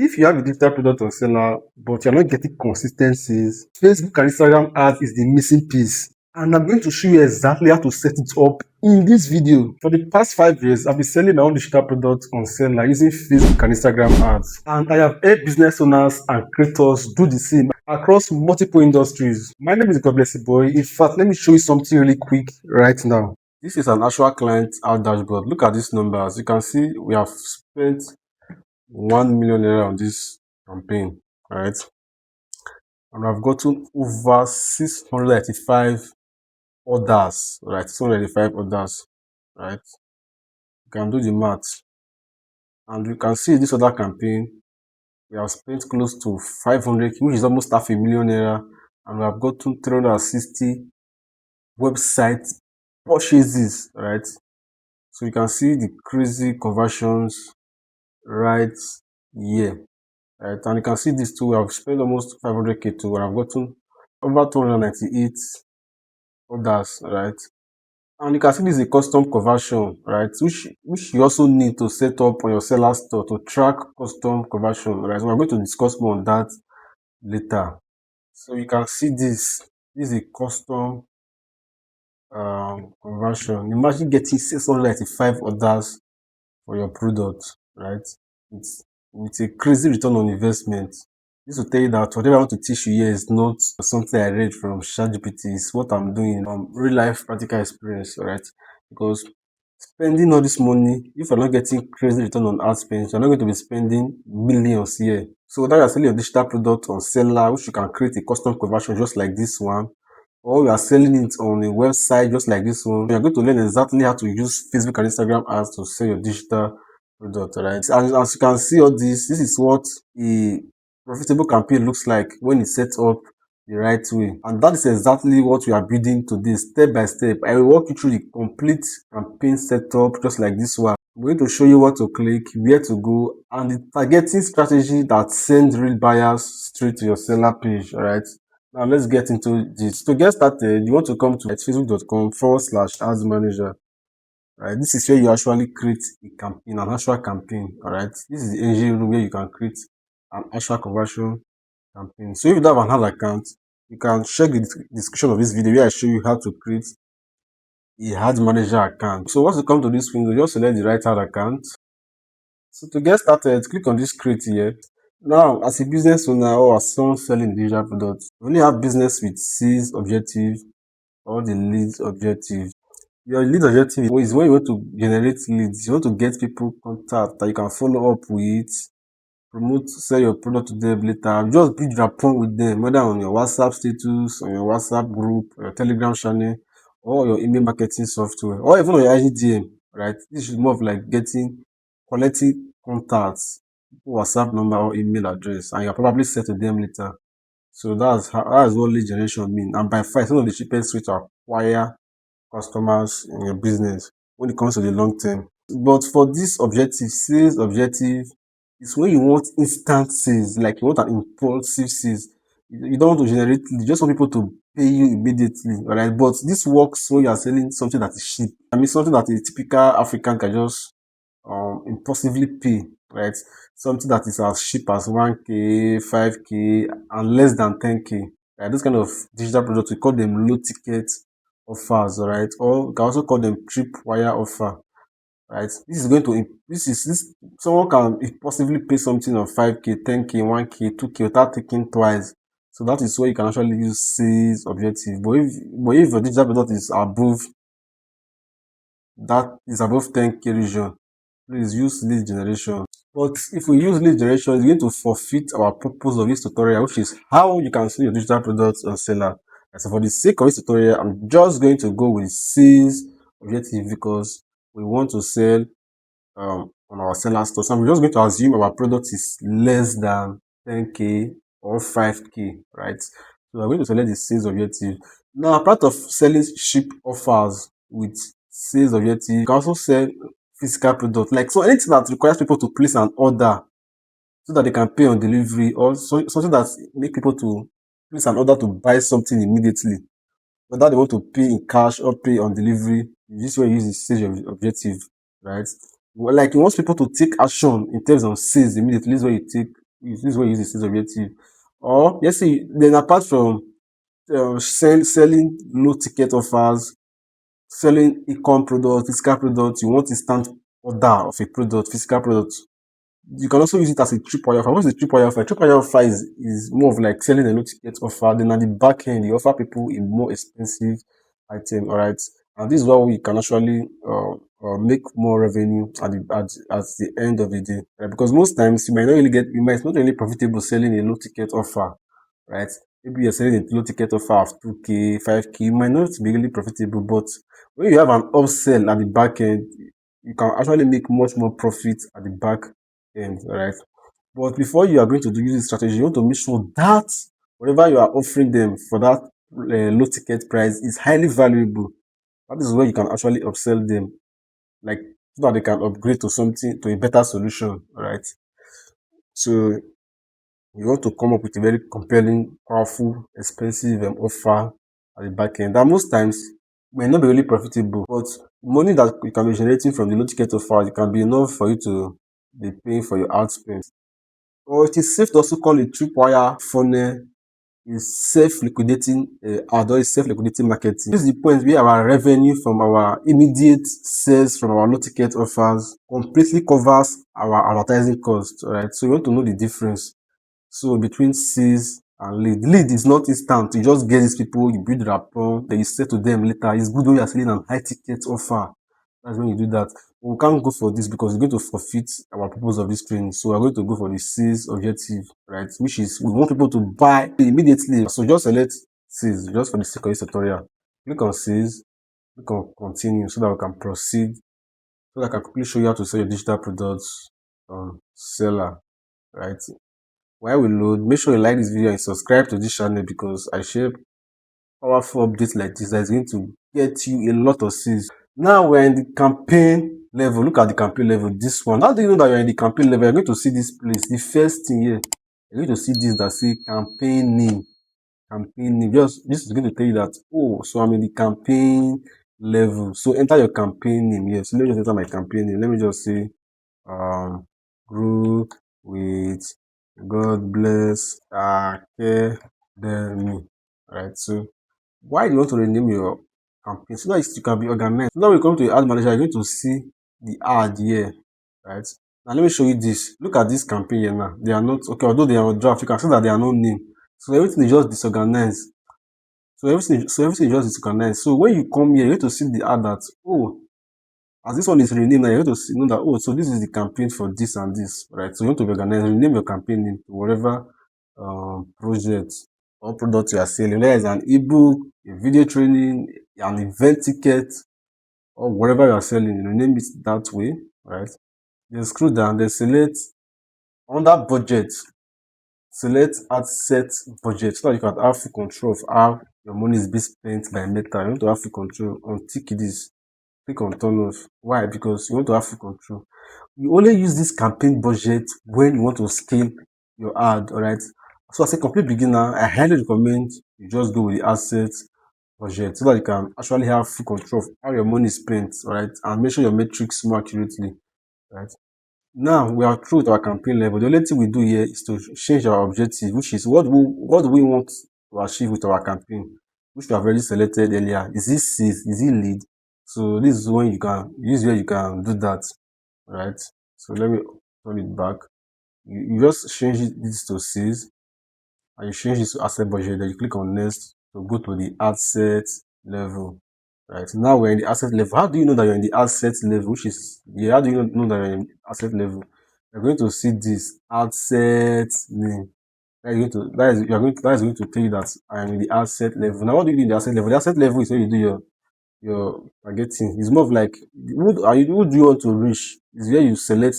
If you have a digital product on seller, but you're not getting consistencies, Facebook and Instagram ads is the missing piece. And I'm going to show you exactly how to set it up in this video. For the past 5 years, I've been selling my own digital products on seller using Facebook and Instagram ads. And I have helped business owners and creators do the same across multiple industries. My name is God Bless You Boy. In fact, let me show you something really quick right now. This is an actual client ad dashboard. Look at these numbers. You can see we have spent 1 million naira on this campaign, right? And I've gotten over 685 orders, right? 685 orders, right? You can do the math. And you can see this other campaign, we have spent close to 500, which is almost half a million naira, and we have gotten 360 website purchases, right? So you can see the crazy conversions right here. Right, and you can see this too. I've spent almost 500k too, and I've gotten over 298 orders, right? And you can see this is a custom conversion, right? Which you also need to set up on your seller store to track custom conversion, right? So we're going to discuss more on that later. So you can see this. This is a custom conversion. Imagine getting 685 orders for your product, right? It's a crazy return on investment. This will tell you that whatever I want to teach you here is not something I read from ChatGPT. It's what I'm doing real life practical experience, right? Because spending all this money, if you're not getting crazy return on ad spend, you're not going to be spending millions here. So that you're selling your digital product on seller, which you can create a custom conversion just like this one, or you are selling it on a website just like this one, you're going to learn exactly how to use Facebook and Instagram ads to sell your digital product, right? And as you can see all this is what a profitable campaign looks like when it's set up the right way. And that is exactly what we are building today, step by step. I will walk you through the complete campaign setup just like this one. I'm going to show you what to click, where to go, and the targeting strategy that sends real buyers straight to your seller page, alright? Now let's get into this. To get started, you want to come to facebook.com/ads manager. Right, this is where you actually create a campaign, an actual campaign. All right, this is the engine room where you can create an actual conversion campaign. So if you don't have an ad account, you can check the description of this video where I show you how to create a ad manager account. So once you come to this window, just select the right ad account. So to get started, click on this create here. Now, as a business owner or as someone selling digital products, you only have business with sales objective or the leads objective. Your lead objective is when you want to generate leads. You want to get people contact that you can follow up with, promote, sell your product to them later, just build rapport with them, whether on your WhatsApp status, on your WhatsApp group, your Telegram channel, or your email marketing software, or even on your IGDM, right? This is more of like collecting contacts, WhatsApp number or email address, and you're probably sell to them later. So that's what lead generation means. And by far, it's one of the cheapest way to acquire customers in your business when it comes to the long term. But for this objective, sales objective, is when you want instant sales, like you want an impulsive sales. You don't want to generate, you just want people to pay you immediately, alright? But this works when you are selling something that is cheap. I mean, something that a typical African can just impulsively pay, right? Something that is as cheap as 1k, 5k, and less than 10k. Right? Those kind of digital products, we call them low ticket offers, alright? Or we can also call them tripwire offer, right? This someone can possibly pay something of 5k, 10k, 1k, 2k without taking twice. So that is where you can actually use sales objective. But if your digital product is above 10k region, please use lead generation. But if we use lead generation, it's going to forfeit our purpose of this tutorial, which is how you can sell your digital products on seller. And so for the sake of this tutorial, I'm just going to go with sales objective because we want to sell on our seller store. So I'm just going to assume our product is less than 10k or 5k, right? So I'm going to select the sales objective. Now, apart of selling cheap offers with sales objective, you can also sell physical product, like so anything that requires people to place an order so that they can pay on delivery, or something that make people to place an order to buy something immediately, whether they want to pay in cash or pay on delivery. This way you use the sales objective, right? Like you want people to take action in terms of sales immediately. This is where you take This is when you use the sales objective. Or let's say then apart from selling low ticket offers, selling e-com products, physical products, you want instant order of a product, physical product. You can also use it as a tripwire offer. What's the tripwire offer? Tripwire offer is more of like selling a low ticket offer. Then at the back end, you offer people a more expensive item. All right, and this is how we can actually make more revenue at the end of the day. Right? Because most times you might not really profitable selling a low ticket offer, right? Maybe you're selling a low ticket offer of 2k, 5k. You might not be really profitable, but when you have an upsell at the back end, you can actually make much more profit at the back end, right? But before you are going to do use this strategy, you want to make sure that whatever you are offering them for that low ticket price is highly valuable. That is where you can actually upsell them, like so that they can upgrade to something to a better solution, right? So you want to come up with a very compelling, powerful, expensive offer at the back end. And most times may not be really profitable, but money that you can be generating from the low ticket offer, it can be enough for you to be paying for your ad spend. Or it is safe to also call it tripwire funnel is self-liquidating ad or is self-liquidating marketing. This is the point where our revenue from our immediate sales from our low ticket offers completely covers our advertising costs. Alright, so you want to know the difference. So between sales and lead. Lead is not instant. You just get these people, you build rapport, then you say to them later. It's good when you are selling an high ticket offer. That's when you do that. But we can't go for this because we're going to forfeit our purpose of this training. So we're going to go for the sales objective, right? Which is we want people to buy immediately. So just select sales just for the sake of this tutorial. Click on sales, click on continue so that we can proceed. So that I can quickly show you how to sell your digital products on Seller, right? While we load, make sure you like this video and subscribe to this channel because I share powerful updates like this that is going to get you a lot of sales. Now we're in the campaign level. Look at the campaign level. This one. How do you know that you're in the campaign level? You're going to see this place. The first thing here, you're going to see this that say campaign name. Campaign name. Just this is going to tell you that so I'm in the campaign level. So enter your campaign name here. So let me just enter my campaign name. Let me just say grow with God bless academy. Right. So why do you want to rename your campaign? So that you can be organized. So now we come to the ad manager, you're going to see the ad here. Right. Now let me show you this. Look at this campaign here now. They are not okay, although they are on draft, you can see that they are not named. So everything is just disorganized. So everything is just disorganized. So when you come here, you're going to see the ad that as this one is renamed, now you're going to know that so this is the campaign for this and this, right? So you want to be organized, rename your campaign name to whatever project or product you are selling. Whether it's an ebook, a video training, an event ticket, or whatever you are selling, rename it that way, right? Then scroll down, then select under budget, select ad set budget so that you can have full control of how your money is being spent by Meta. You want to have full control. Untick this. Click on turn off. Why? Because you want to have full control. You only use this campaign budget when you want to scale your ad, alright? So as a complete beginner, I highly recommend you just go with the asset budget so that you can actually have full control of how your money is spent, alright? And make sure your metrics more accurately, right? Now we are through with our campaign level. The only thing we do here is to change our objective, which is what do we want to achieve with our campaign, which we have already selected earlier. Is it sales? Is it lead? So this is when where you can do that, right? So let me turn it back. You just change this to sales and you change this to asset budget. Then you click on next to go to the asset level. Right now we're in the asset level. How do you know that you're in the asset level? How do you know that you're in asset level? You're going to see this asset name. That is going to tell you that I am in the asset level. Now, what do you do in the asset level? The asset level is where you do your targeting. It's more of like who do you want to reach? Is where you select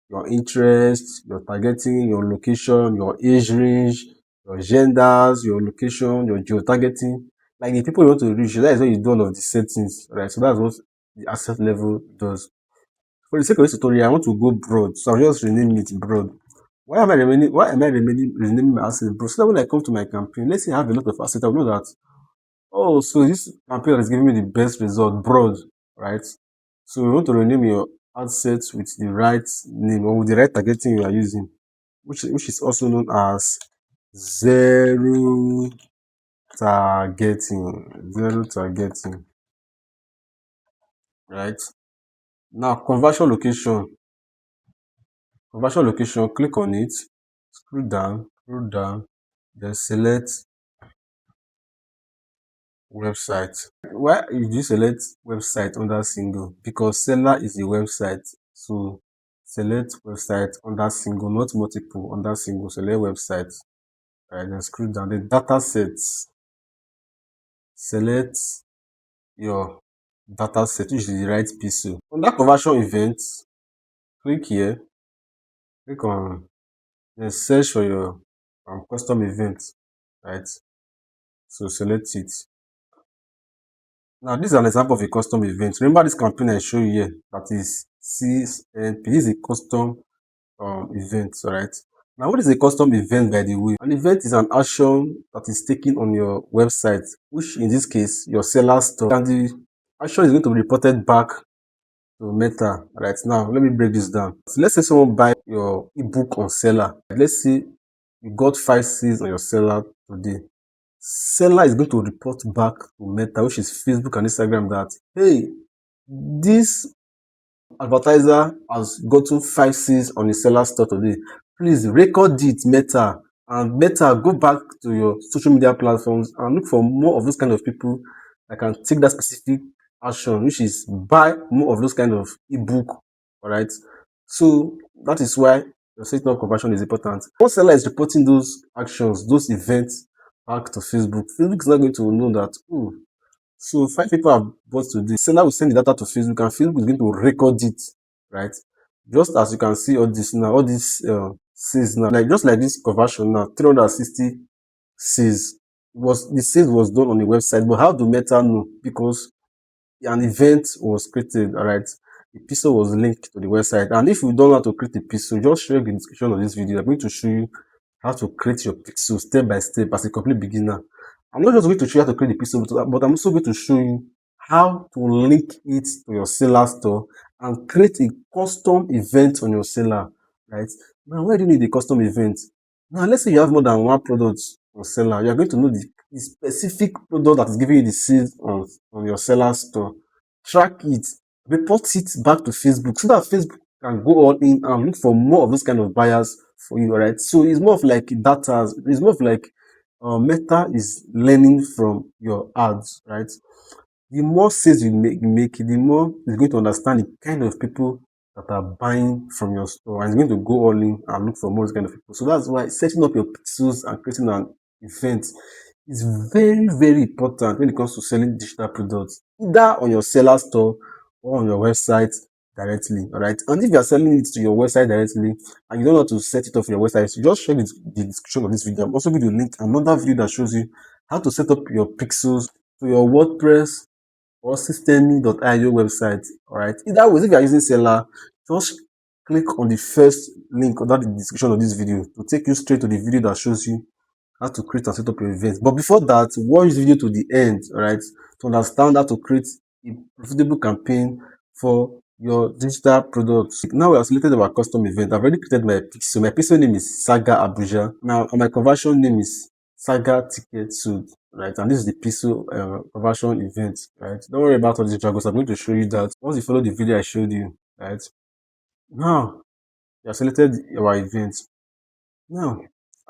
your interest, your targeting, your location, your age range, your genders, your location, your geo targeting. Like the people you want to reach, that is where you do all of the settings, right? So that's what the asset level does. For the sake of this tutorial, I want to go broad, so I'll just rename it broad. Renaming my asset broad? So that when I come to my campaign, let's say I have a lot of assets, I'll know that so this campaign is giving me the best result, broad, right? So you want to rename your assets with the right name or with the right targeting you are using. which is also known as zero targeting. Zero targeting, right? Now conversion location, click on it, scroll down, then select website. Why you do select website under single? Because seller is a website. So select website under single, not multiple, under single. Select website. Right, then scroll down. The data sets. Select your data set, which is the right pixel. Under conversion event, click here, click on, then search for your custom event. Right. So select it. Now, this is an example of a custom event. Remember this campaign I show you here, that is CNP. This is a custom event, all right? Now, what is a custom event, by the way? An event is an action that is taken on your website, which in this case, your seller store. And the action is going to be reported back to Meta. Right now, let me break this down. So let's say someone buy your ebook on Seller. Let's say you got 5 sales on your Seller today. Seller is going to report back to Meta, which is Facebook and Instagram, that hey, this advertiser has gotten 5 sales on the seller store today. Please record it, Meta, and Meta, go back to your social media platforms and look for more of those kind of people that can take that specific action, which is buy more of those kind of ebook. All right. So that is why your setting up conversion is important. Once seller is reporting those actions, those events back to Facebook, Facebook is not going to know that, oh, so 5 people have bought today. Seller will send the data to Facebook, and Facebook is going to record it, right? Just as you can see all this now, all these sales now, like just like this conversion now, 360 sales. The sales was done on the website, but how do Meta know? Because an event was created, all right? The pixel was linked to the website. And if you don't know how to create a pixel, just check the description of this video. I'm going to show you how to create your pixel step by step as a complete beginner. I'm not just going to show you how to create the pixel, but I'm also going to show you how to link it to your seller store and create a custom event on your seller, right? Now, why do you need a custom event? Now, let's say you have more than one product on seller. You are going to know the specific product that is giving you the sales on your seller store. Track it, report it back to Facebook so that Facebook can go all in and look for more of those kind of buyers for you, right? So it's more of like data, it's more of like Meta is learning from your ads, right? The more sales you make, the more it's going to understand the kind of people that are buying from your store, and it's going to go all in and look for more kind of people. So that's why setting up your pixels and creating an event is very, very important when it comes to selling digital products, either on your seller store or on your website directly. All right. And if you are selling it to your website directly and you don't know how to set it up for your website, so just check the description of this video. I'm also going to link another video that shows you how to set up your pixels to your WordPress or system.io website. All right. Either way, if you are using Seller, just click on the first link under the description of this video to take you straight to the video that shows you how to create and set up your events. But before that, watch this video to the end, all right, to understand how to create a profitable campaign for your digital products. Now we have selected our custom event. I've already created my pixel. My pixel name is Saga Abuja. Now, and my conversion name is Saga Ticket Suit, right? And this is the pixel conversion event, right? Don't worry about all these jargons. I'm going to show you that once you follow the video I showed you, right? Now, you have selected our event. Now,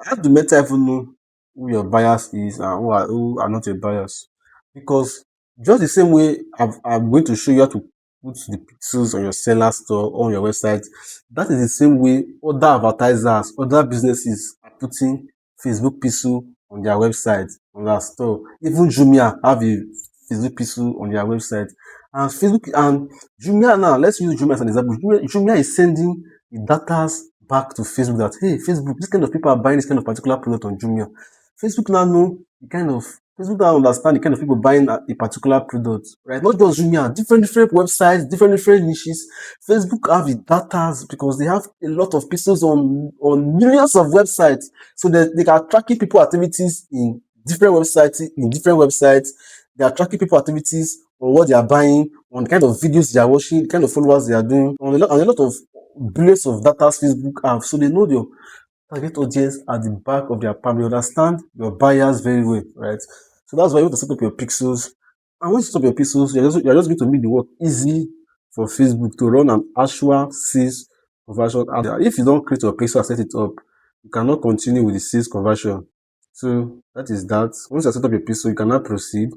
how do Meta even know who your bias is and who are not your bias? Because just the same way I'm going to show you how to put the pixels on your seller store or on your website, that is the same way other advertisers, other businesses are putting Facebook pixel on their website, on their store. Even Jumia have a Facebook pixel on their website. And Facebook and Jumia now, let's use Jumia as an example. Jumia is sending the data back to Facebook that, hey, Facebook, this kind of people are buying this kind of particular product on Jumia. Facebook now know the kind of, Facebook now understand the kind of people buying a particular product, right? Not just Jumia, different websites, different niches. Facebook have the data because they have a lot of pixels on millions of websites. So they are tracking people activities in different websites. They are tracking people activities on what they are buying, on the kind of videos they are watching, the kind of followers they are doing, on a lot of billions of data Facebook have. So they know target audience at the back of their palm. You understand your buyers very well, right? So that's why you want to set up your pixels. And when you set up your pixels, you're just going to make the work easy for Facebook to run an actual sales conversion. And if you don't create your pixel and set it up, you cannot continue with the sales conversion. So that is that. Once you set up your pixel, you cannot proceed.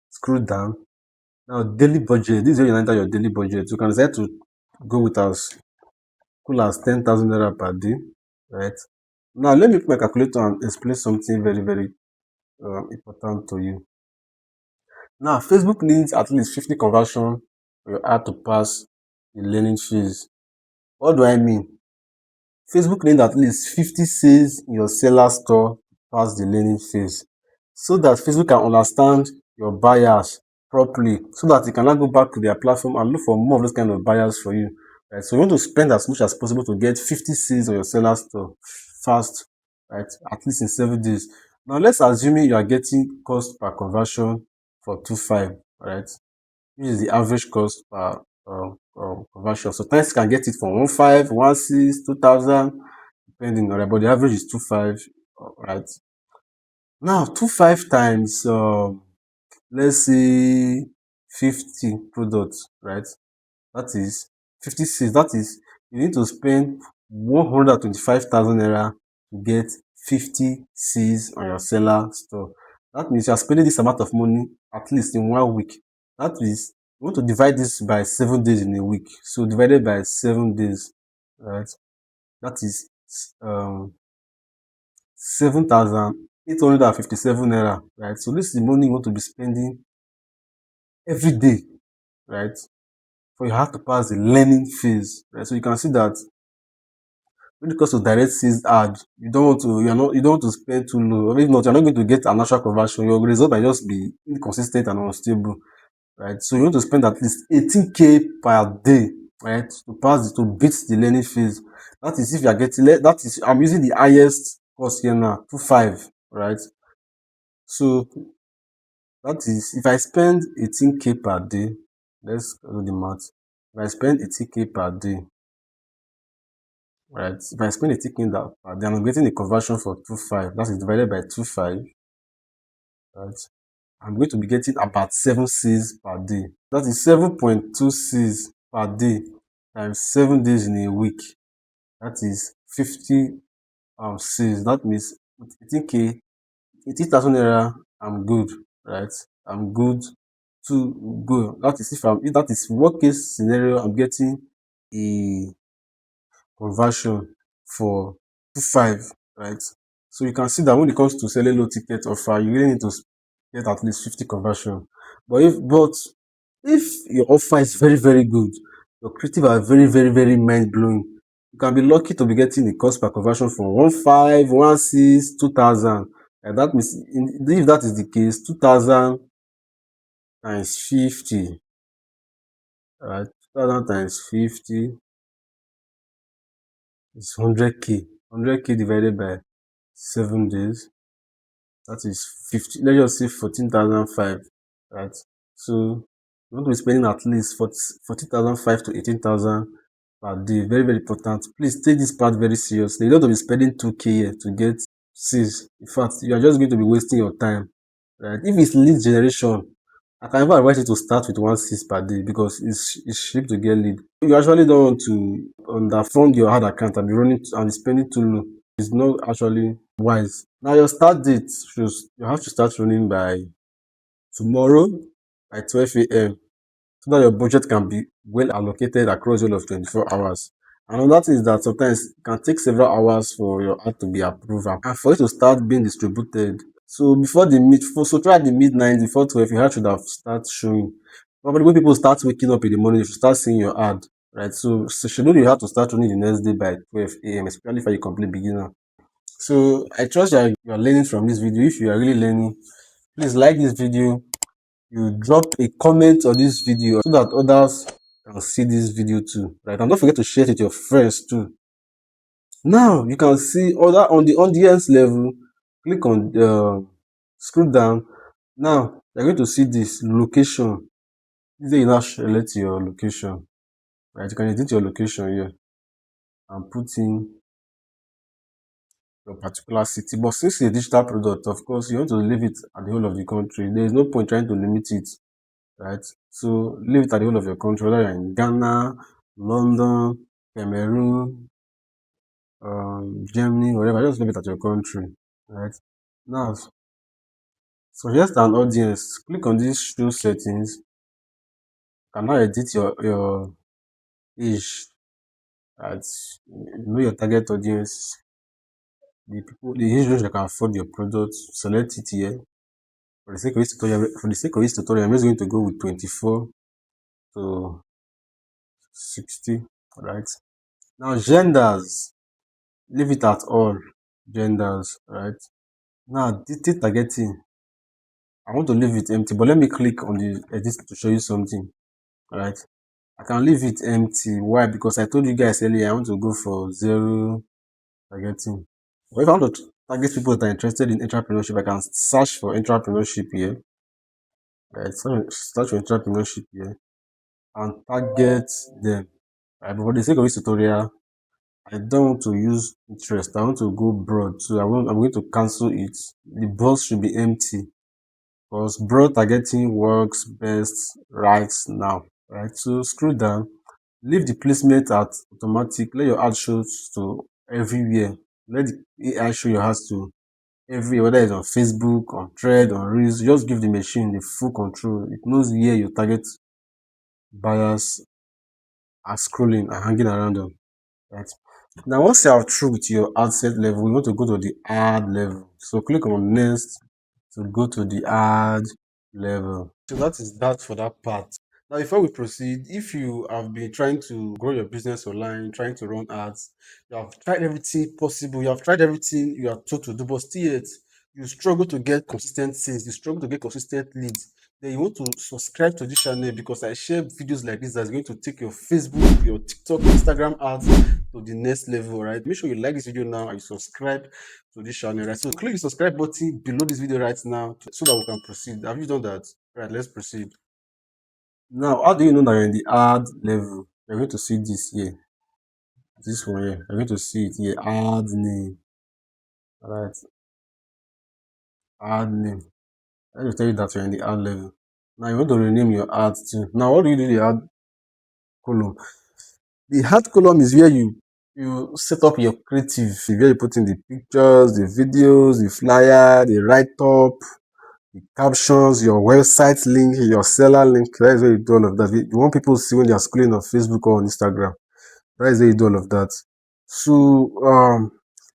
Scroll down. Now, daily budget. This is where you enter your daily budget. You can decide to go with as cool as 10,000 naira per day, right? Now, let me put my calculator and explain something very, very important to you. Now, Facebook needs at least 50 conversion for your ad to pass the learning phase. What do I mean? Facebook needs at least 50 sales in your seller store to pass the learning phase so that Facebook can understand your buyers properly so that you cannot go back to their platform and look for more of those kind of buyers for you. Right? So you want to spend as much as possible to get 50 sales on your seller store fast, right? At least in 7 days. Now let's assume you are getting cost per conversion for 2.5, right? Which is the average cost per conversion. Sometimes you can get it for 1.5, 1.6, 2,000, depending on it, but the average is 2.5, right? Now 2.5 times let's say 50 products, right? That is 56. That is, you need to spend 125,000 naira to get 50 Cs on your seller store. That means you are spending this amount of money at least in 1 week. That is, you want to divide this by 7 days in a week. So divided by 7 days, right? That is 7,857 naira, right? So this is the money you want to be spending every day, right? For you have to pass the learning phase, right? So you can see that when it comes to direct sales ad, you don't want to spend too low. Or if not, you're not going to get a natural conversion. Your result might just be inconsistent and unstable, right? So you want to spend at least 18k per day, right, to beat the learning phase. That is if you are getting that is I'm using the highest cost here now, 2.5, right? So that is if I spend 18k per day, let's do the math. If I spend 18k per day, right? If I spend 18k per day, I'm getting a conversion for 2.5. That is divided by 2.5, right? I'm going to be getting about 7 Cs per day. That is 7.2 Cs per day times 7 days in a week. That is 50 Cs. That means 18k, 18,000 naira. I'm good, right? I'm good to go. That is if that is worst case scenario, I'm getting a conversion for 2.5, right? So you can see that when it comes to selling low ticket offer, you really need to get at least 50 conversion. But if your offer is very, very good, your creative are very, very, very mind blowing, you can be lucky to be getting the cost per conversion from 1.5, 1.6, 2,000. And that means if that is the case, 2,000 times 50, right? 2,000 times 50 is 100k. 100k divided by 7 days, that is 50. Let's just say 14,005, right? So you want to be spending at least 14,005 to 18,000 per day. Very, very important. Please take this part very seriously. You don't have to be spending 2k here to get sales. In fact, you are just going to be wasting your time, right? If it's lead generation, I can even advise you to start with 1.6 per day because it's cheap to get lead. You actually don't want to underfund your ad account and be running and spending too low. It's not actually wise. Now your start date you have to start running by tomorrow by 12 a.m. so that your budget can be well allocated across all of 24 hours. And another thing is that sometimes it can take several hours for your ad to be approved and for it to start being distributed. So so try the midnight before 12, your ad should have start showing. Probably when people start waking up in the morning, you should start seeing your ad, right? So schedule your ad to start running the next day by 12 a.m., especially for a complete beginner. So I trust that you are learning from this video. If you are really learning, please like this video. You drop a comment on this video so that others can see this video too, right? And don't forget to share it with your friends too. Now you can see other on the audience level. Click on scroll down. Now you're going to see this location. This is you now select your location, right? You can edit your location here and put in your particular city. But since it's a digital product, of course, you want to leave it at the whole of the country. There is no point trying to limit it, right? So leave it at the whole of your country, whether you're in Ghana, London, Cameroon, Germany, whatever. Just leave it at your country, right? Now, suggest an audience. Click on these show settings. You can now edit your age, right? You know your target audience, the people, the age range that can afford your product. Select it here. For the sake of this tutorial, I'm just going to go with 24 to 60, right? Now, genders, leave it at all genders, right? Now, detail targeting, I want to leave it empty, but let me click on the edit to show you something, right? I can leave it empty. Why? Because I told you guys earlier, I want to go for zero targeting. But if I want to target people that are interested in entrepreneurship, I can search for entrepreneurship here, right? So search for entrepreneurship here and target them. Right? But for the sake of this tutorial, I don't want to use interest. I want to go broad. So I'm going to cancel it. The box should be empty because broad targeting works best right now. Right. So scroll down. Leave the placement at automatic. Let your ad show to everywhere. Let the AI show your ads to everywhere, whether it's on Facebook, on Thread, on Reels. Just give the machine the full control. It knows where your target buyers are scrolling and hanging around them. Right. Now, once you are through with your ad set level, you want to go to the ad level. So click on next to go to the ad level. So that is that for that part. Now, before we proceed, if you have been trying to grow your business online, trying to run ads, you have tried everything possible, you have tried everything you are told to do, but still yet you struggle to get consistent sales, you struggle to get consistent leads, then you want to subscribe to this channel because I share videos like this that's going to take your Facebook, your TikTok, Instagram ads to the next level, right? Make sure you like this video now and you subscribe to this channel, right? So click the subscribe button below this video right now so that we can proceed. Have you done that? Right, let's proceed. Now, how do you know that you're in the ad level? You're going to see this here. This one here. You're going to see it here. Ad name. Alright. Ad name. I will tell you that you're in the ad level. Now you want to rename your ad too. Now what do you do the ad column? The ad column is where you set up your creative, where you put in the pictures, the videos, the flyer, the write-up, the captions, your website link, your seller link. That is where you do all of that. You want people to see when they are scrolling on Facebook or on Instagram. That is where you do all of that. So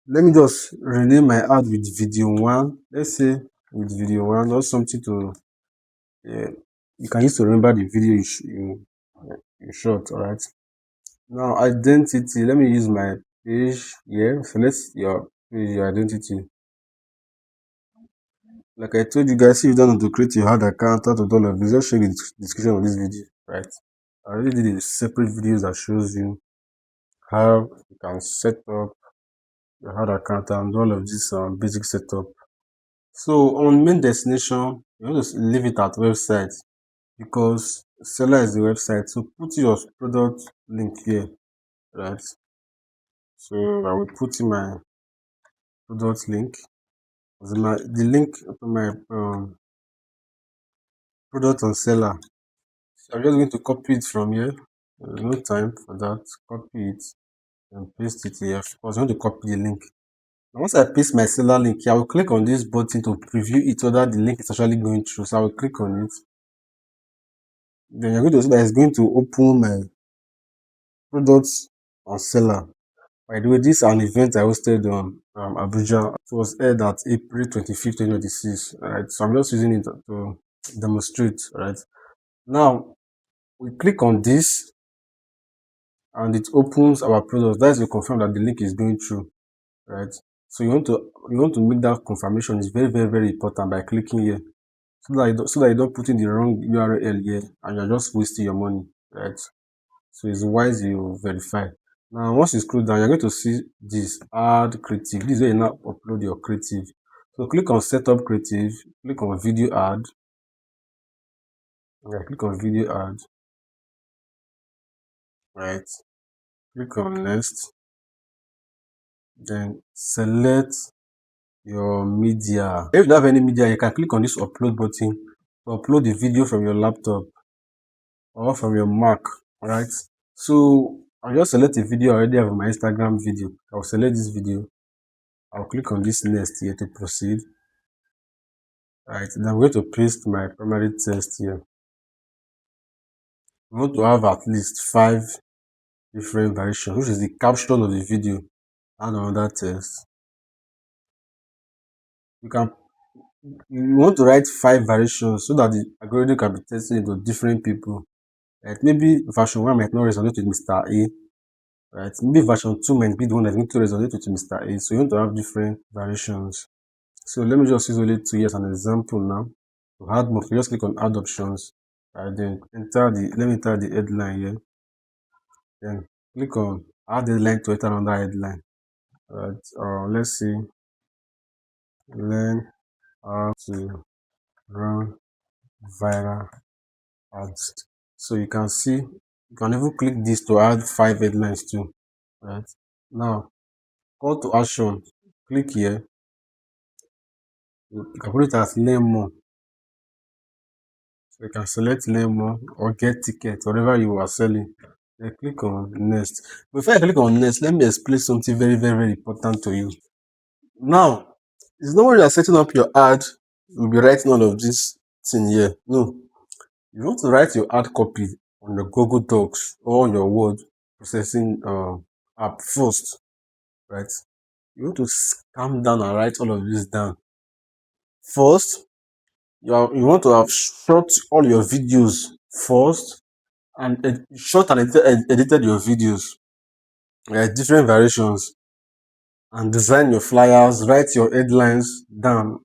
let me just rename my ad with video one. Let's say with video one or something to you can use to remember the video you shot. All right. Now identity. Let me use my page here. Select your page, your identity. Like I told you guys, if you don't know to create your ad account, how to do all of this, just check the description of this video. Right. I already did a separate videos that shows you how you can set up your ad account and all of this basic setup. So on main destination, you want to leave it at website because seller is the website. So put your product link here, right? So I will put in my product link. The link to my product on seller. So I'm just going to copy it from here. There's no time for that. Copy it and paste it here. Because I want to copy the link. Now, once I paste my seller link here, I will click on this button to preview it whether the link is actually going through. So I will click on it. Then you're going to see that it's going to open my products on seller. By the way, this is an event I hosted on Abuja. It was held at April 25th, 2026. Right, so I'm just using it to demonstrate. Right now, we click on this and it opens our product. That is to confirm that the link is going through. Right, so you want to make that confirmation. Is very very very important by clicking here so that you don't put in the wrong URL here and you're just wasting your money. Right. So it's wise you verify. Now, once you scroll down, you're going to see this add creative. This is where you now upload your creative. So click on setup creative, click on video ad. Yeah, click on video ad. Right. Click on next. Then select your media. If you don't have any media, you can click on this upload button to upload the video from your laptop or from your Mac. Alright. So I'll just select a video I already have on my Instagram video. I'll select this video. I'll click on this next here to proceed. Alright, then I'm going to paste my primary text here. We want to have at least 5 different variations, which is the caption of the video and another text. You want to write 5 variations so that the algorithm can be tested into different people. Right? Maybe version 1 might not resonate with Mr. A. Right? Maybe version 2 might be the one that's going to resonate with Mr. A. So you want to have different variations. So let me just use only 2 as an example now. To add more, just click on add options. Right, then let me enter the headline here. Then click on add headline to enter another headline. Right, let's see. Learn how to run viral ads. So you can see, you can even click this to add 5 headlines too. Right now, call to action. Click here. You can put it as learn more. So you can select learn more or get tickets, whatever you are selling. Then click on next. Before I click on next, let me explain something very, very, very important to you. Now, it's not when you are setting up your ad, you'll be writing all of this thing here. No. You want to write your ad copy on the Google Docs or on your word processing app first, right? You want to calm down and write all of this down. First, you want to have shot all your videos first and shot and edited your videos, right? Different variations, and design your flyers, write your headlines down,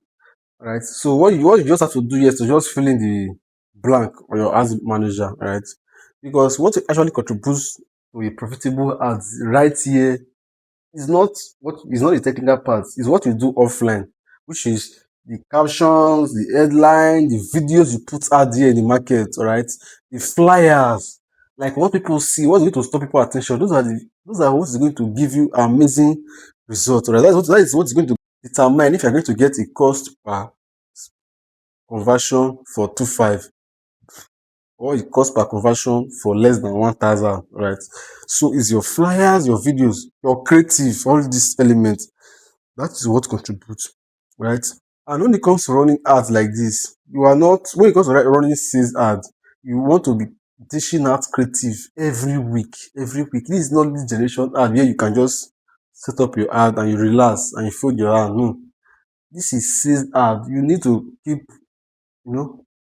right? So what you just have to do is to just fill in the blank on your ads manager, right? Because what actually contributes to a profitable ads right here is not the technical part, it's what you do offline, which is the captions, the headline, the videos you put out there in the market, all right, the flyers, like what people see, what's going to stop people attention. Those are what's going to give you amazing results, all right. That is what's going to determine if you're going to get a cost per conversion for 2.5 or a cost per conversion for less than 1,000, right? So it's your flyers, your videos, your creative, all these elements. That is what contributes, right? And when it comes to running ads like this, when it comes to running sales ads, you want to be dishing out creative every week. Every week. This is not lead generation ad where you can just set up your ad and you relax and you fold your hand. No. This is sales ad. You need to keep,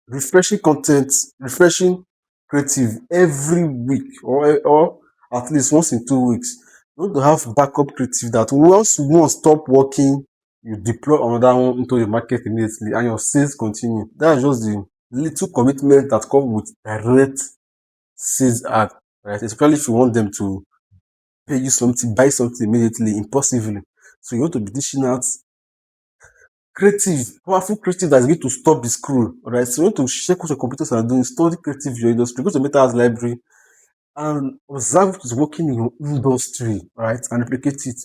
refreshing content, refreshing creative every week or at least once in 2 weeks. You want to have backup creative that once one stop working, you deploy another one into the market immediately and your sales continue. That's just the little commitment that comes with direct sales ad, right? Especially if you want them to pay you something, buy something immediately, impulsively. So you want to be dishing out creative, powerful creative that's going to stop the scroll. Alright, so you want to check what your computers are doing, study creative your industry, go to Meta Ads Library and observe what is working in your industry, right? And replicate it.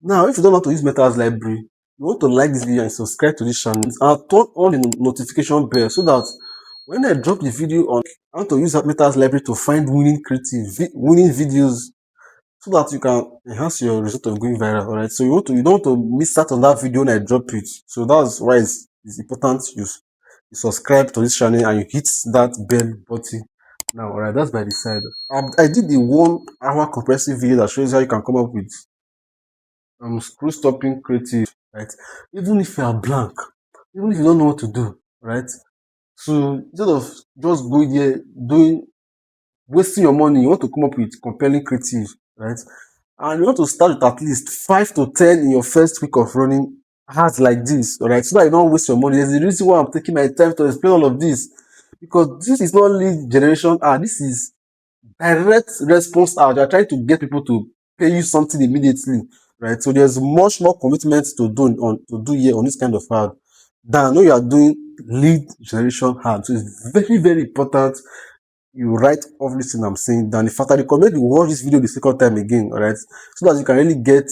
Now, if you don't know how to use Meta Ads Library, you want to like this video and subscribe to this channel and turn on the notification bell so that when I drop the video on how to use that Meta Ads Library to find winning videos so that you can enhance your result of going viral. All right, so you don't want to miss out on that video when I drop it. So that's why it's important you subscribe to this channel and you hit that bell button now. All right, that's by the side. I did the 1 hour comprehensive video that shows how you can come up with screw stopping creative, right? Even if you are blank, even if you don't know what to do, right? So instead of just going there doing wasting your money, you want to come up with compelling creative, right? And you want to start with at least 5 to 10 in your first week of running ads like this, all right? So that you don't waste your money. There's a reason why I'm taking my time to explain all of this, because this is not lead generation ad. This is direct response ad. You're trying to get people to pay you something immediately, right? So there's much more commitment to do here on this kind of ad than when you are doing lead generation ad. So it's very, very important you write everything I'm saying down. In fact, I recommend you watch this video the second time again, all right, so that you can really get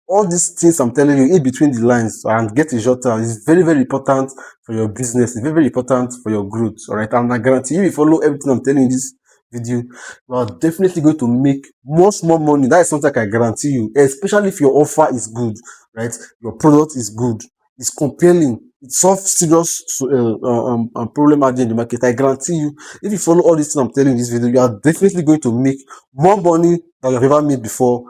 all these things I'm telling you in between the lines and get a short term is very, very important for your business. It's very, very important for your growth. All right. And I guarantee you, if you follow everything I'm telling you in this video, you are definitely going to make much more money. That is something I can guarantee you, especially if your offer is good, right? Your product is good, it's compelling, it solves serious problem out there in the market. I guarantee you, if you follow all these things I'm telling you in this video, you are definitely going to make more money than you've ever made before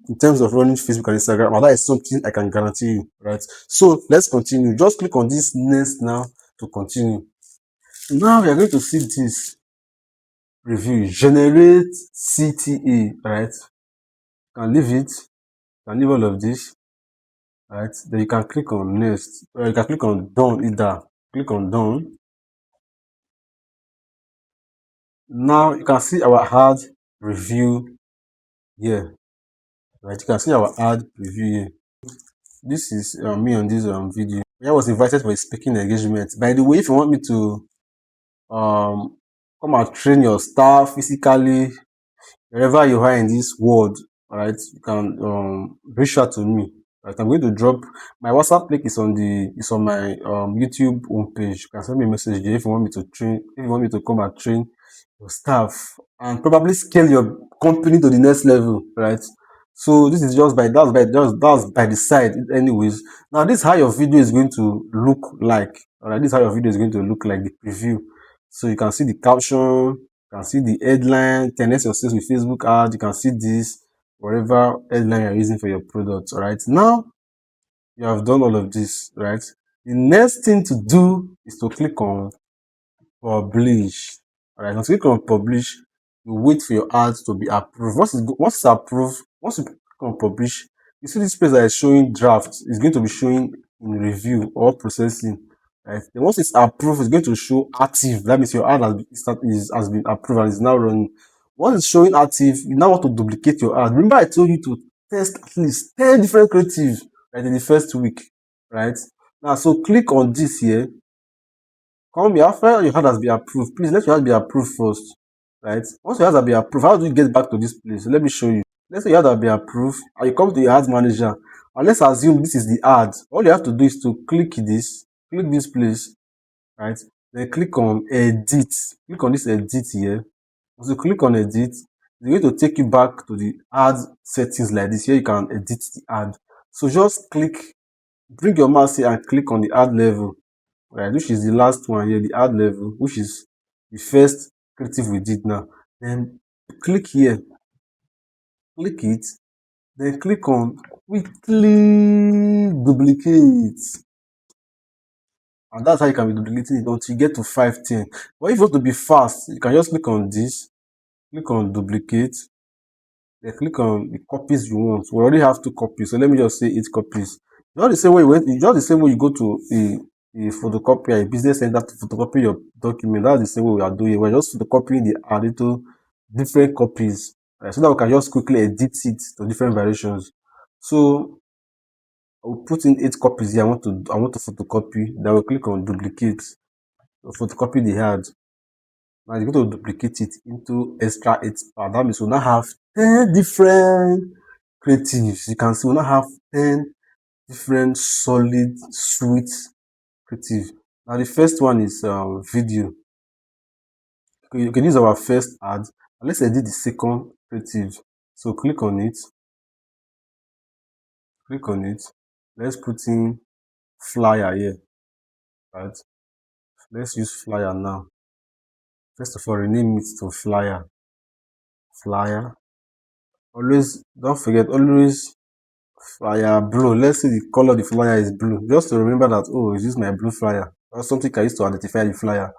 in terms of running Facebook and Instagram. And that is something I can guarantee you, right? So let's continue. Just click on this next now to continue. Now we are going to see this review. Generate CTA, right? You can leave it. You can leave all of this, right? Then you can click on next. Or you can click on done either. Click on done. Now you can see our ad review here, right? You can see our ad review here. This is me on this video. I was invited for a speaking engagement. By the way, if you want me to come and train your staff physically, wherever you are in this world, all right, you can reach out to me. Right, I'm going to drop my WhatsApp link is on my YouTube homepage. You can send me a message there if you want me to train, if you want me to come and train your staff and probably scale your company to the next level, right? So this is just that's by the side, anyways. Now this is how your video is going to look like. All right, this is how your video is going to look like, the preview. So you can see the caption, you can see the headline, 10x your sales with Facebook ad. You can see this, whatever headline you're using for your product. All right, now you have done all of this, right? The next thing to do is to click on publish. All right, once you click on publish, you wait for your ads to be approved. Once it's approved, once you click on publish, you see this place that is showing draft. It's going to be showing in review or processing. Right. Then once it's approved, it's going to show active. That means your ad has been approved and is now running. Once it's showing active, you now want to duplicate your ad. Remember, I told you to test at least 10 different creatives, right, in the first week, right? Now, so click on this here. Come here, after your ad has been approved, please let your ad be approved first, right? Once your ad has been approved, how do you get back to this place? Let me show you. Let's say your ad has been approved, and you come to your ad manager, and let's assume this is the ad. All you have to do is to click this place, right? Then click on edit. Click on this edit here. Once you click on edit, it's going to take you back to the ad settings like this. Here you can edit the ad. So just bring your mouse here and click on the ad level, right, which is the last one here, the ad level, which is the first creative we did now. Then click here, click it, then click on quickly duplicate, and that's how you can be duplicating it until you get to 510. But if you want to be fast, you can just click on this, click on duplicate, then click on the copies you want. We already have 2 copies, so let me just say 8 copies. Just the same way you go to a photocopier, a business center to photocopy your document. That's the same way we are doing. We're just photocopying the ad into different copies, right, so that we can just quickly edit it to different variations. So I'll put in 8 copies here. I want to photocopy. Then we'll click on duplicate. So photocopy the ad. Now you're going to duplicate it into extra 8 part. That means we'll now have 10 different creatives. You can see we'll now have 10 different solid, sweet creative. Now the first one is video. You can use our first ad. And let's edit the second creative. So click on it. Click on it. Let's put in flyer here. Right. Let's use flyer now. First of all, rename it to flyer. Flyer. Always don't forget, always flyer blue. Let's say the color of the flyer is blue. Just to remember that, oh, this is my blue flyer. Or something I used to identify the flyer.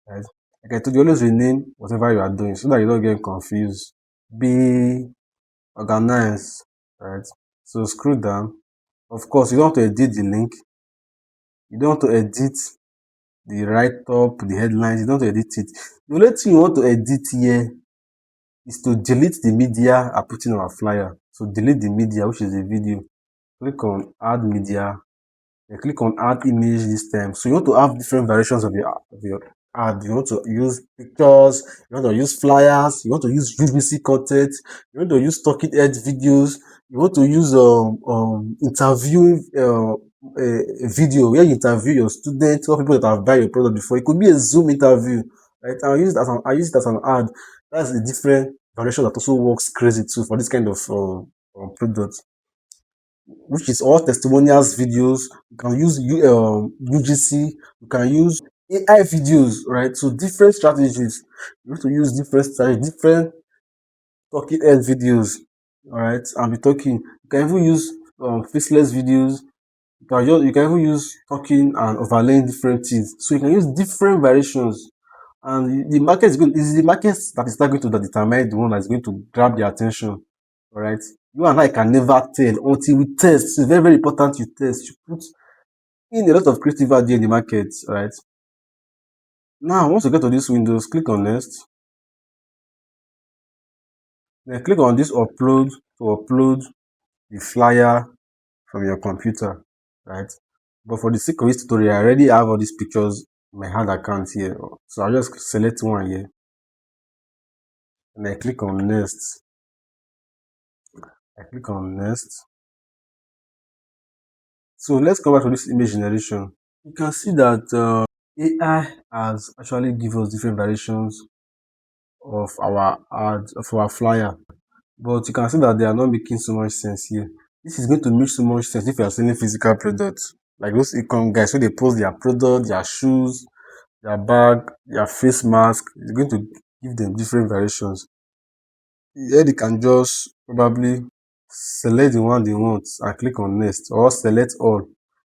Right? Like I told you, always rename whatever you are doing so that you don't get confused. Be organized. Right? So scroll down. Of course, you don't want to edit the link. You don't want to edit the write-up, the headlines. You don't want to edit it. The only thing you want to edit here is to delete the media I put in our flyer. So delete the media, which is the video. Click on add media. Then click on add image this time. So you want to have different variations of your ad. You want to use pictures, you want to use flyers, you want to use UGC content, you want to use talking head videos, you want to use interviewing a video where you interview your students or people that have bought your product before. It could be a Zoom interview, right? I use it as an ad. That's a different variation that also works crazy too for this kind of product, which is all testimonials videos. You can use UGC, you can use AI videos, right? So different strategies. You have to use different strategies, different talking head videos, all right? And be talking. You can even use faceless videos. You can even use talking and overlaying different things. So you can use different variations. And the market is the market that is not going to determine the one that is going to grab the attention. All right. You and I can never tell until we test. It's very, very important you test. You put in a lot of creative idea in the market. All right. Now, once you get to this windows, click on next. Then click on this upload to upload the flyer from your computer. Right. But for the sake of this tutorial, I already have all these pictures in my hand account here. So I'll just select one here. And I click on next. I click on next. So let's come back to this image generation. You can see that AI has actually given us different variations of our ad, of our flyer, but you can see that they are not making so much sense here. This is going to make so much sense if you are selling physical products, like those econ guys who they post their product, their shoes, their bag, their face mask. It's going to give them different variations. Here they can just probably select the one they want and click on next, or select all,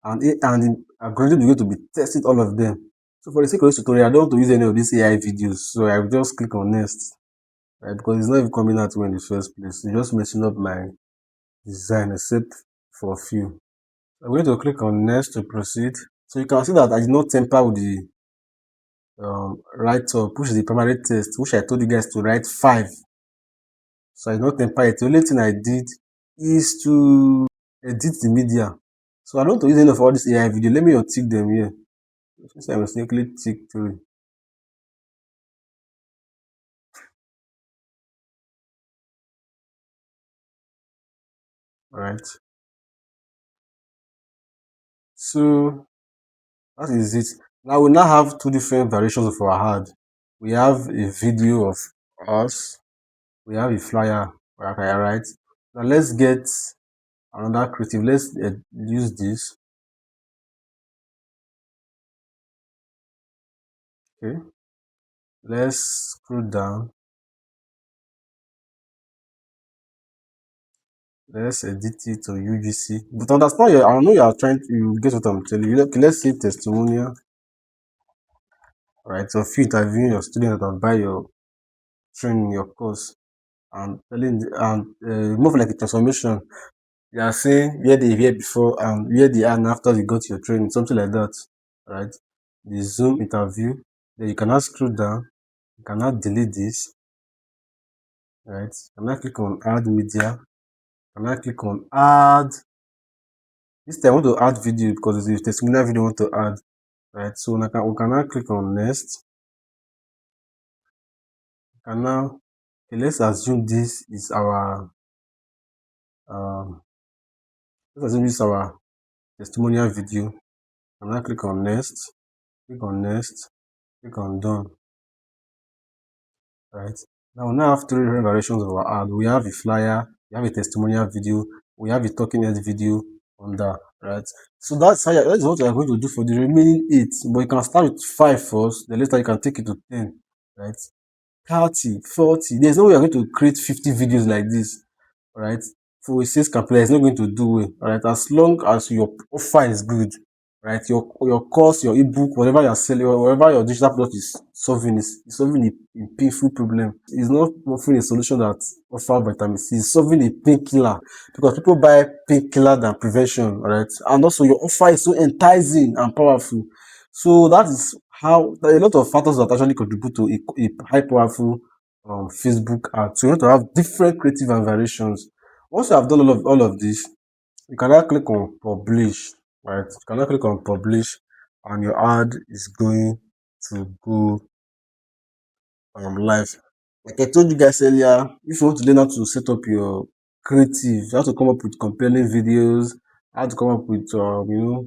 and the algorithm is going to be testing all of them. So for the sake of this tutorial, I don't want to use any of these AI videos, so I will just click on next, right? Because it's not even coming out well in the first place. It's just messing up my design, except for a few. I'm going to click on next to proceed. So you can see that I did not tamper with the write up, which is the primary test, which I told you guys to write 5. So I did not tamper it. The only thing I did is to edit the media. So I don't want to use any of all this AI video. Let me untick them here. Since I mistakenly tick through. Alright. So that is it. Now we now have two different variations of our ad. We have a video of us. We have a flyer. Okay, alright. Now let's get another creative. Let's use this. Okay. Let's scroll down. Let's edit it to UGC. But understand, I know you are trying to you get what I'm telling you. Okay, let's say testimonial. Right. So if you interviewing your student that buy your training, your course, and telling and more like a transformation. You are saying where they were before and where they are now after you got your training, something like that. Right. The Zoom interview. Then you cannot scroll down. You cannot delete this. Right. You cannot click on add media. You cannot click on add. This time I want to add video because it's a testimonial video I want to add. Right. So we can now click on next. You can now, okay, let's assume this is our let's assume this is our testimonial video. And now click on next, click on next, click on done. Right. Now we now have 3 different variations of our ad. We have a flyer, we have a testimonial video, we have a talking head video on that. Right. So that's what we are going to do for the remaining 8. But you can start with 5 first, then later you can take it to 10. Right. 30, 40. There's no way you're going to create 50 videos like this. Right. For a sales campaign, it's not going to do well. Right. As long as your offer is good, right, your course, your ebook, whatever you're selling, whatever your digital product is solving, is solving a painful problem. It's not offering a solution that offers vitamin C. It's solving a painkiller, because people buy painkiller than prevention, right? And also your offer is so enticing and powerful. So that is how there are a lot of factors that actually contribute to a high powerful Facebook ad. So you want to have different creative and variations. Once you have done all of this, you can now click on publish, right? You can now click on publish, and your ad is going to go live. Like I told you guys earlier, if you want to learn how to set up your creative, how to come up with compelling videos, how to come up with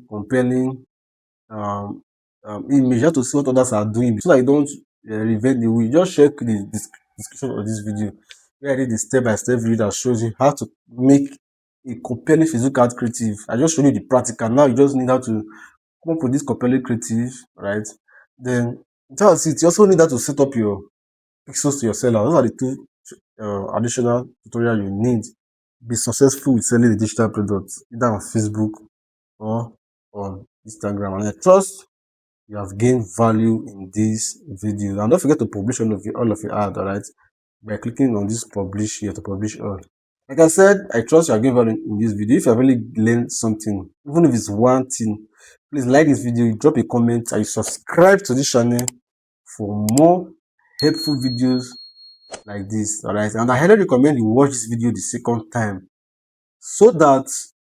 compelling um, image, how to see what others are doing, so that you don't reinvent the wheel. Just check the description of this video where I did the step-by-step video that shows you how to make a compelling physical ad creative. I just showed you the practical. Now you just need how to come up with this compelling creative, right? Then that's it. You also need how to set up your pixels to your seller. Those are the two additional tutorial you need to be successful with selling the digital products, either on Facebook or on Instagram. And I trust you have gained value in this video. And don't forget to publish all of your ad, alright? By clicking on this publish here to publish all. Like I said, I trust you have gained value in this video. If you have really learned something, even if it's one thing, please like this video, drop a comment, and subscribe to this channel for more helpful videos like this. Alright, and I highly recommend you watch this video the second time so that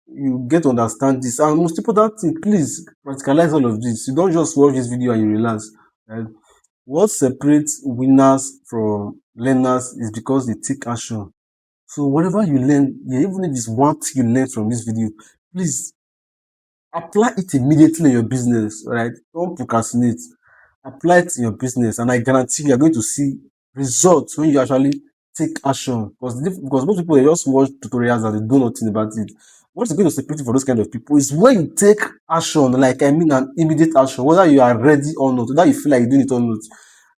you get to understand this. And most important thing, please practicalize all of this. You don't just watch this video and you relax. Right? What separates winners from learners is because they take action. So whatever you learn, even if it's one thing you learn from this video, please apply it immediately in your business. Right? Don't procrastinate. Apply it in your business, and I guarantee you are going to see results when you actually take action. Because most people, they just watch tutorials and they do nothing about it. What's going to separate you for those kind of people is when you take action, like I mean an immediate action, whether you are ready or not, whether you feel like doing it or not.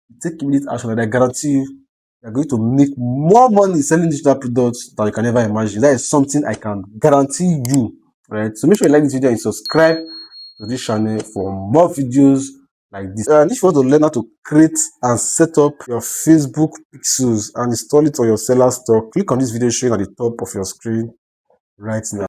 You take immediate action, and I guarantee you are going to make more money selling digital products than you can ever imagine. That is something I can guarantee you. Right? So make sure you like this video and subscribe to this channel for more videos like this. And if you want to learn how to create and set up your Facebook pixels and install it on your seller store, click on this video showing at the top of your screen right now.